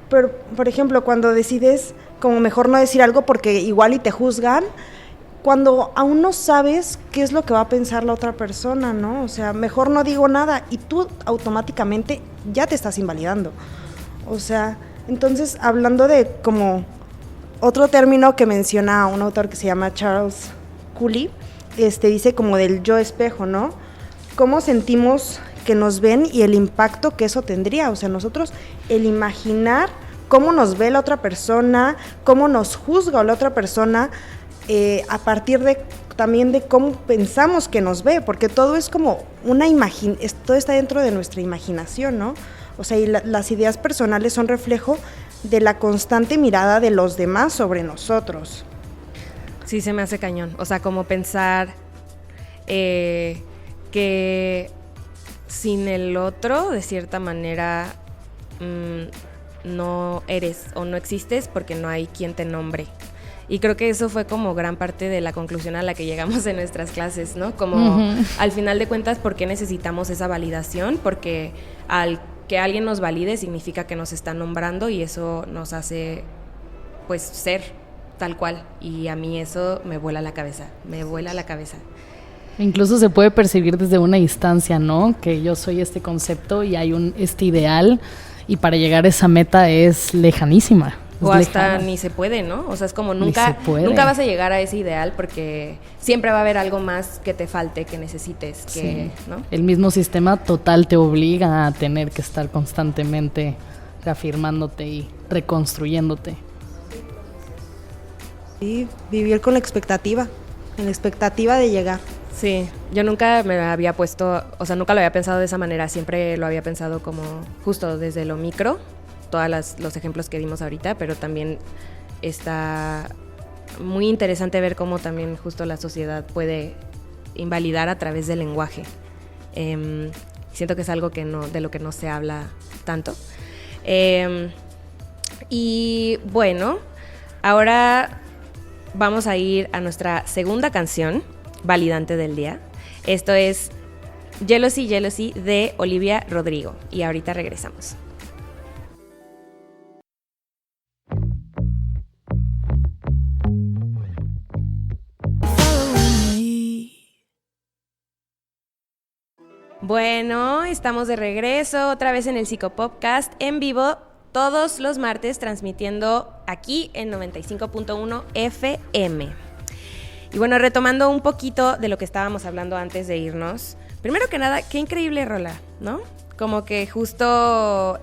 Pero, por ejemplo, cuando decides como mejor no decir algo porque igual y te juzgan, cuando aún no sabes qué es lo que va a pensar la otra persona, ¿no? O sea, mejor no digo nada y tú automáticamente ya te estás invalidando. O sea, entonces, hablando de como otro término que menciona un autor que se llama Charles Cooley, dice como del yo espejo, ¿no? Cómo sentimos que nos ven y el impacto que eso tendría. O sea, nosotros el imaginar cómo nos ve la otra persona, cómo nos juzga la otra persona, a partir de también de cómo pensamos que nos ve, porque todo es como todo está dentro de nuestra imaginación, ¿no? O sea, y las ideas personales son reflejo de la constante mirada de los demás sobre nosotros. Sí, se me hace cañón. O sea, como pensar que sin el otro, de cierta manera, no eres o no existes porque no hay quien te nombre. Y creo que eso fue como gran parte de la conclusión a la que llegamos en nuestras clases, ¿no? Como al final de cuentas, ¿por qué necesitamos esa validación? Porque al que alguien nos valide significa que nos está nombrando y eso nos hace, pues, ser tal cual. Y a mí eso me vuela la cabeza. Incluso se puede percibir desde una distancia, ¿no? Que yo soy este concepto y hay este ideal y para llegar a esa meta es lejanísima. O hasta ni se puede, ¿no? O sea, es como nunca vas a llegar a ese ideal porque siempre va a haber algo más que te falte, que necesites, ¿no? El mismo sistema total te obliga a tener que estar constantemente reafirmándote y reconstruyéndote. Sí, vivir con la expectativa de llegar. Sí, yo nunca me había puesto, o sea, nunca lo había pensado de esa manera, siempre lo había pensado como justo desde lo micro, todos los ejemplos que dimos ahorita, pero también está muy interesante ver cómo también justo la sociedad puede invalidar a través del lenguaje. Siento que es algo de lo que no se habla tanto. Y bueno, ahora vamos a ir a nuestra segunda canción validante del día. Esto es Jealousy, Jealousy de Olivia Rodrigo. Y ahorita regresamos. Bueno, estamos de regreso otra vez en el Psicopopcast en vivo todos los martes, transmitiendo aquí en 95.1 FM. Y bueno, retomando un poquito de lo que estábamos hablando antes de irnos. Primero que nada, qué increíble rola, ¿no? Como que justo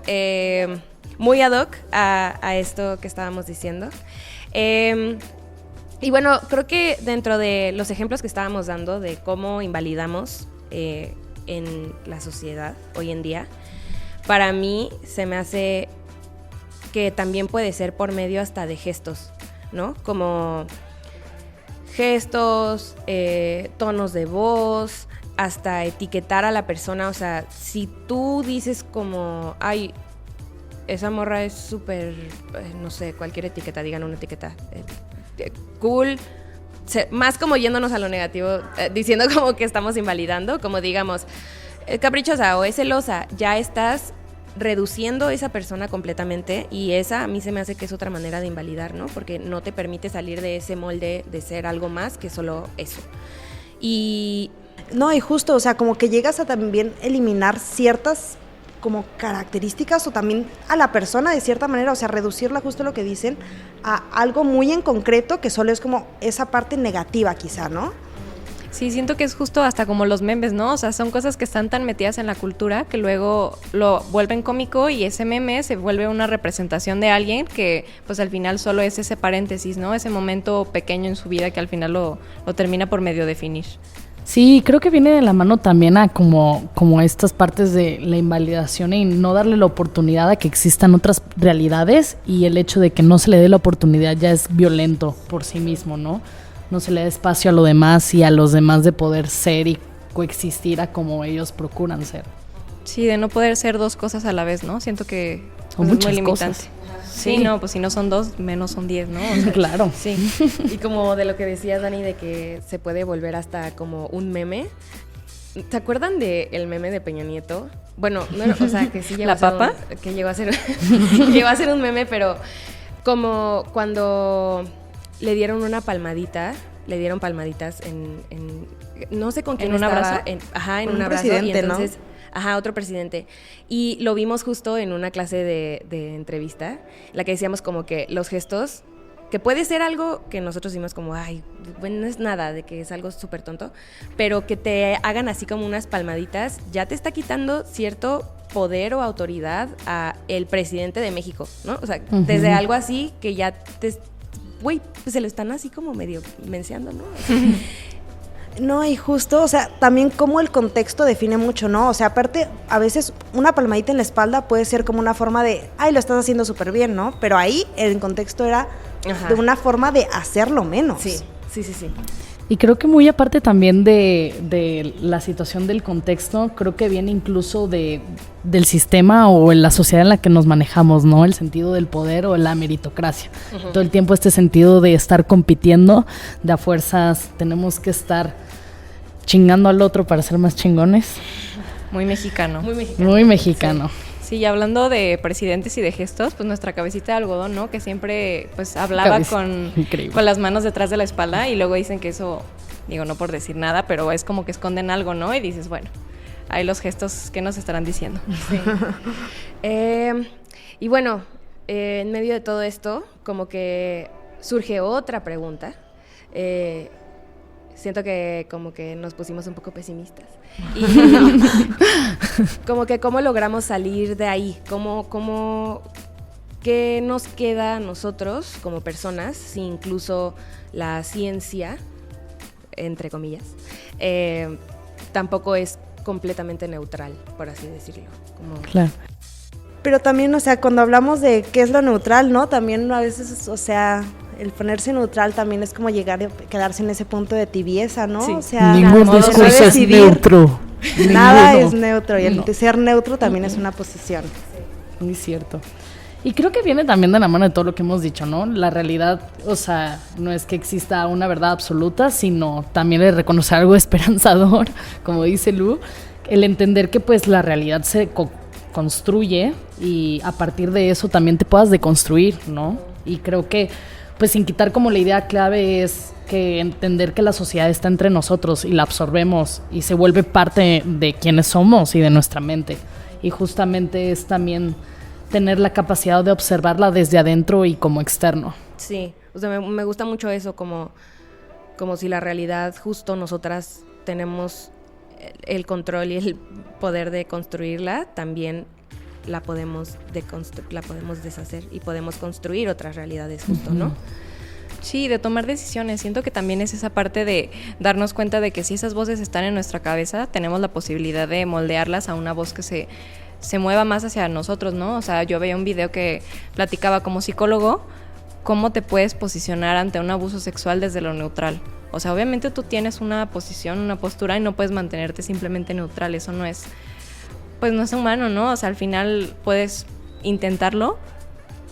muy ad hoc a esto que estábamos diciendo. Y bueno, creo que dentro de los ejemplos que estábamos dando de cómo invalidamos en la sociedad hoy en día, para mí se me hace que también puede ser por medio hasta de gestos, ¿no? Como gestos, tonos de voz, hasta etiquetar a la persona. O sea, si tú dices como, ay, esa morra es súper, no sé, cualquier etiqueta, digan una etiqueta, cool, más como yéndonos a lo negativo, diciendo como que estamos invalidando, como digamos, caprichosa o es celosa, ya estás reduciendo esa persona completamente y esa a mí se me hace que es otra manera de invalidar, ¿no? Porque no te permite salir de ese molde de ser algo más que solo eso. Y justo, o sea, como que llegas a también eliminar ciertas como características o también a la persona de cierta manera, o sea, reducirla, justo lo que dicen, a algo muy en concreto que solo es como esa parte negativa quizá, ¿no? Sí, siento que es justo hasta como los memes, ¿no? O sea, son cosas que están tan metidas en la cultura que luego lo vuelven cómico y ese meme se vuelve una representación de alguien que pues al final solo es ese paréntesis, ¿no? Ese momento pequeño en su vida que al final lo termina por medio definir. Sí, creo que viene de la mano también a como estas partes de la invalidación y no darle la oportunidad a que existan otras realidades, y el hecho de que no se le dé la oportunidad ya es violento por sí mismo, ¿no? No se le da espacio a lo demás y a los demás de poder ser y coexistir a como ellos procuran ser. Sí, de no poder ser dos cosas a la vez, ¿no? Siento que son pues, muchas es muy limitante. Cosas. Sí, no, pues si no son dos, menos son 10, ¿no? O sea, claro. Sí. Y como de lo que decías, Dani, de que se puede volver hasta como un meme. ¿Se acuerdan del meme de Peña Nieto? Bueno, no era, o sea, que sí llegó ¿La papa? Que llegó a ser llegó a ser un meme, pero como cuando le dieron una palmadita, le dieron palmaditas en no sé con quién ¿En un estaba, abrazo? En un abrazo. Presidente, y entonces, ¿no? Ajá, otro presidente. Y lo vimos justo en una clase de entrevista, la que decíamos como que los gestos, que puede ser algo que nosotros decimos como, ay, bueno, no es nada, de que es algo súper tonto, pero que te hagan así como unas palmaditas, ya te está quitando cierto poder o autoridad a el presidente de México, ¿no? O sea, desde algo así que ya güey, pues se lo están así como medio mencionando, ¿no? No, y justo, o sea, también como el contexto define mucho, ¿no? O sea, aparte, a veces una palmadita en la espalda puede ser como una forma de, ay, lo estás haciendo súper bien, ¿no? Pero ahí el contexto era de una forma de hacerlo menos. Sí. Y creo que muy aparte también de la situación del contexto, creo que viene incluso del sistema o en la sociedad en la que nos manejamos, ¿no? El sentido del poder o la meritocracia. Uh-huh. Todo el tiempo este sentido de estar compitiendo, de a fuerzas tenemos que estar chingando al otro para ser más chingones. Muy mexicano. Muy mexicano. Sí, y hablando de presidentes y de gestos, pues nuestra cabecita de algodón, ¿no? Que siempre pues hablaba con las manos detrás de la espalda, y luego dicen que eso, digo, no por decir nada, pero es como que esconden algo, ¿no? Y dices, bueno, hay los gestos que nos estarán diciendo. Sí. Y bueno, en medio de todo esto, como que surge otra pregunta. Siento que como que nos pusimos un poco pesimistas. Y como que cómo logramos salir de ahí, qué nos queda a nosotros como personas, si incluso la ciencia, entre comillas, tampoco es completamente neutral, por así decirlo. Claro. Pero también, o sea, cuando hablamos de qué es lo neutral, ¿no? También a veces, o sea, el ponerse neutral también es como llegar a quedarse en ese punto de tibieza, ¿no? Sí. O sea, ningún discurso es neutro. Nada es neutro, y el ser neutro también es una posición. Muy cierto. Y creo que viene también de la mano de todo lo que hemos dicho, ¿no? La realidad, o sea, no es que exista una verdad absoluta, sino también el reconocer algo esperanzador, como dice Lu, el entender que pues la realidad se construye y a partir de eso también te puedas deconstruir, ¿no? Y creo que pues sin quitar como la idea clave es que entender que la sociedad está entre nosotros y la absorbemos y se vuelve parte de quienes somos y de nuestra mente. Y justamente es también tener la capacidad de observarla desde adentro y como externo. Sí, o sea, me gusta mucho eso, como si la realidad justo nosotras tenemos el control y el poder de construirla, también la podemos deshacer y podemos construir otras realidades justo, ¿no? Sí, de tomar decisiones. Siento que también es esa parte de darnos cuenta de que si esas voces están en nuestra cabeza, tenemos la posibilidad de moldearlas a una voz que se mueva más hacia nosotros, ¿no? O sea, yo veía un video que platicaba como psicólogo cómo te puedes posicionar ante un abuso sexual desde lo neutral. O sea, obviamente tú tienes una posición, una postura y no puedes mantenerte simplemente neutral. Eso no es, pues no es humano, ¿no? O sea, al final puedes intentarlo,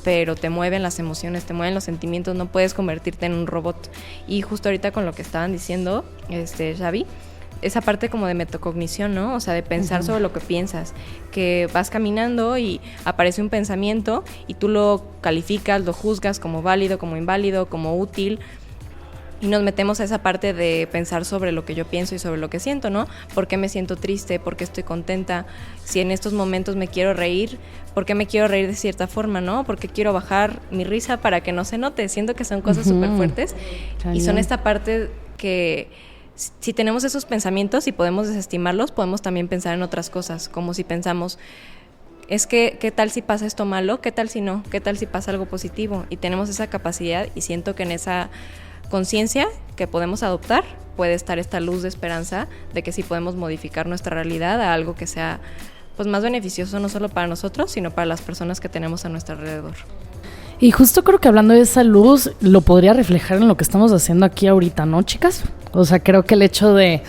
pero te mueven las emociones, te mueven los sentimientos, no puedes convertirte en un robot. Y justo ahorita con lo que estaban diciendo, Xavi, esa parte como de metacognición, ¿no? O sea, de pensar sobre lo que piensas, que vas caminando y aparece un pensamiento y tú lo calificas, lo juzgas como válido, como inválido, como útil, y nos metemos a esa parte de pensar sobre lo que yo pienso y sobre lo que siento, ¿no? ¿Por qué me siento triste? ¿Por qué estoy contenta? Si en estos momentos me quiero reír, ¿por qué me quiero reír de cierta forma, no? ¿Por qué quiero bajar mi risa para que no se note? Siento que son cosas súper fuertes y son esta parte que si tenemos esos pensamientos y podemos desestimarlos, podemos también pensar en otras cosas, como si pensamos, es que, ¿qué tal si pasa esto malo? ¿Qué tal si no? ¿Qué tal si pasa algo positivo? Y tenemos esa capacidad y siento que en esa conciencia que podemos adoptar puede estar esta luz de esperanza de que sí podemos modificar nuestra realidad a algo que sea pues más beneficioso no solo para nosotros, sino para las personas que tenemos a nuestro alrededor. Y justo creo que hablando de esa luz, lo podría reflejar en lo que estamos haciendo aquí ahorita, ¿no, chicas? O sea, creo que el hecho de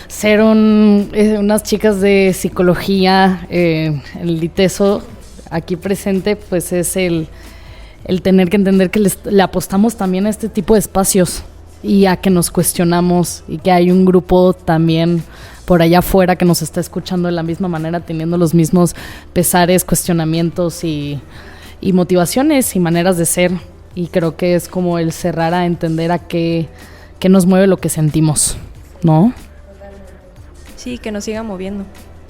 ser unas chicas de psicología, el ITESO aquí presente, pues es el tener que entender que le apostamos también a este tipo de espacios y a que nos cuestionamos y que hay un grupo también por allá afuera que nos está escuchando de la misma manera, teniendo los mismos pesares, cuestionamientos y motivaciones y maneras de ser. Y creo que es como el cerrar a entender a qué nos mueve lo que sentimos, ¿no? Sí, que nos siga moviendo.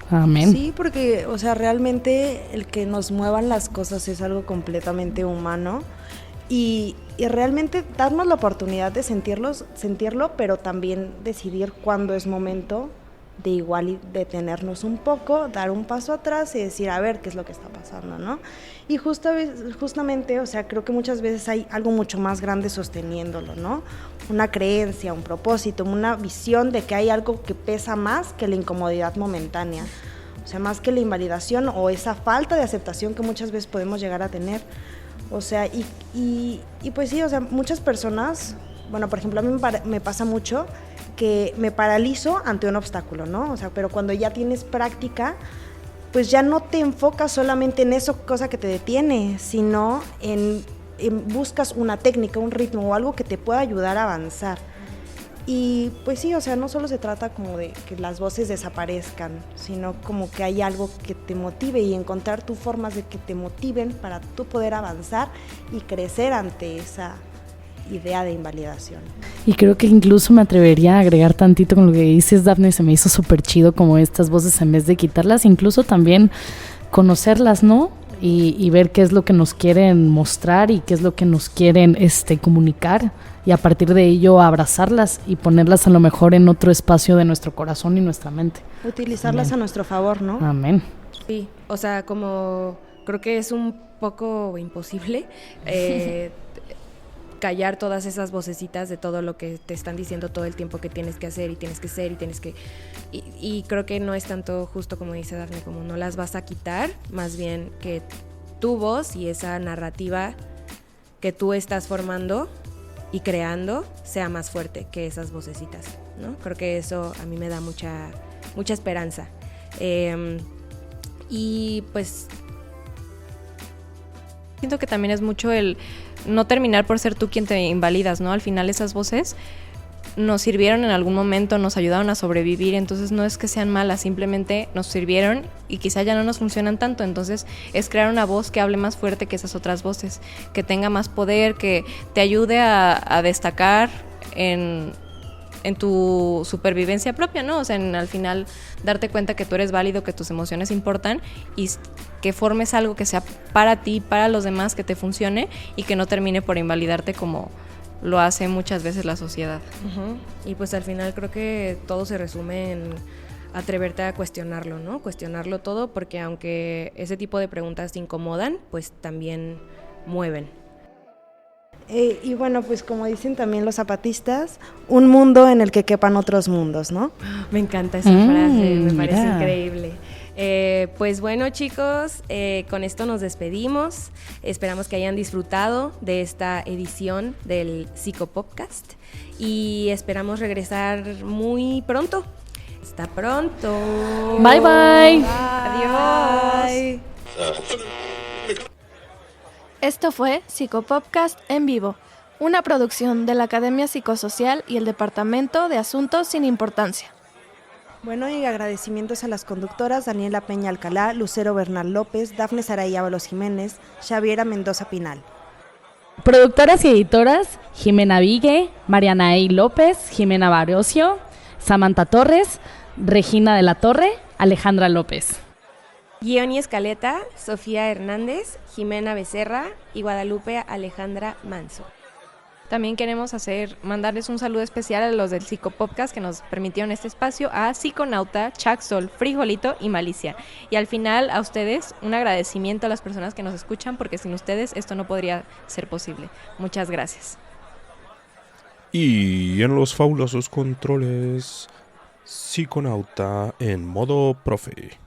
Amén. Sí, porque, o sea, realmente el que nos muevan las cosas es algo completamente humano y realmente darnos la oportunidad de sentirlo, pero también decidir cuándo es momento de igual y detenernos un poco, dar un paso atrás y decir, a ver, qué es lo que está pasando, ¿no? Y justamente, o sea, creo que muchas veces hay algo mucho más grande sosteniéndolo, ¿no? Una creencia, un propósito, una visión de que hay algo que pesa más que la incomodidad momentánea. O sea, más que la invalidación o esa falta de aceptación que muchas veces podemos llegar a tener. O sea, y pues sí, o sea, muchas personas, bueno, por ejemplo, a mí me pasa mucho que me paralizo ante un obstáculo, ¿no? O sea, pero cuando ya tienes práctica, pues ya no te enfocas solamente en eso, cosa que te detiene, sino en buscas una técnica, un ritmo o algo que te pueda ayudar a avanzar. Y pues sí, o sea, no solo se trata como de que las voces desaparezcan, sino como que hay algo que te motive y encontrar tus formas de que te motiven para tú poder avanzar y crecer ante esa idea de invalidación. Y creo que incluso me atrevería a agregar tantito con lo que dices, Dafne, se me hizo súper chido como estas voces en vez de quitarlas, incluso también conocerlas, ¿no? Y ver qué es lo que nos quieren mostrar y qué es lo que nos quieren comunicar y a partir de ello abrazarlas y ponerlas a lo mejor en otro espacio de nuestro corazón y nuestra mente. Utilizarlas Amén. A nuestro favor, ¿no? Amén. Sí, o sea, como creo que es un poco imposible callar todas esas vocecitas de todo lo que te están diciendo todo el tiempo que tienes que hacer y tienes que ser y tienes que... Y creo que no es tanto justo como dice Dafne, como no las vas a quitar, más bien que tu voz y esa narrativa que tú estás formando y creando sea más fuerte que esas vocecitas, ¿no? Creo que eso a mí me da mucha esperanza. Y pues... Siento que también es mucho el no terminar por ser tú quien te invalidas, ¿no? Al final esas voces nos sirvieron en algún momento, nos ayudaron a sobrevivir, entonces no es que sean malas, simplemente nos sirvieron y quizá ya no nos funcionan tanto, entonces es crear una voz que hable más fuerte que esas otras voces, que tenga más poder, que te ayude a destacar en tu supervivencia propia, ¿no? O sea, al final darte cuenta que tú eres válido, que tus emociones importan y que formes algo que sea para ti, para los demás, que te funcione y que no termine por invalidarte como lo hace muchas veces la sociedad. Uh-huh. Y pues al final creo que todo se resume en atreverte a cuestionarlo, ¿no? Cuestionarlo todo, porque aunque ese tipo de preguntas te incomodan, pues también mueven. Y bueno, pues como dicen también los zapatistas, un mundo en el que quepan otros mundos, ¿no? Me encanta esa frase, me parece increíble. Pues bueno, chicos, con esto nos despedimos. Esperamos que hayan disfrutado de esta edición del Psicopodcast y esperamos regresar muy pronto. Hasta pronto. Bye, bye. Adiós. Esto fue Psicopodcast en vivo, una producción de la Academia Psicosocial y el Departamento de Asuntos sin Importancia. Bueno, y agradecimientos a las conductoras Daniela Peña Alcalá, Lucero Bernal López, Dafne Saray Ábalos Jiménez, Xaviera Mendoza Pinal. Productoras y editoras, Jimena Vigue, Mariana E. López, Jimena Barocio, Samantha Torres, Regina de la Torre, Alejandra López. Guión y escaleta, Sofía Hernández, Jimena Becerra y Guadalupe Alejandra Manso. También queremos mandarles un saludo especial a los del Psicopodcast que nos permitieron este espacio, a Psiconauta, Chuck Sol, Frijolito y Malicia. Y al final a ustedes un agradecimiento a las personas que nos escuchan, porque sin ustedes esto no podría ser posible. Muchas gracias. Y en los fabulosos controles, Psiconauta en modo profe.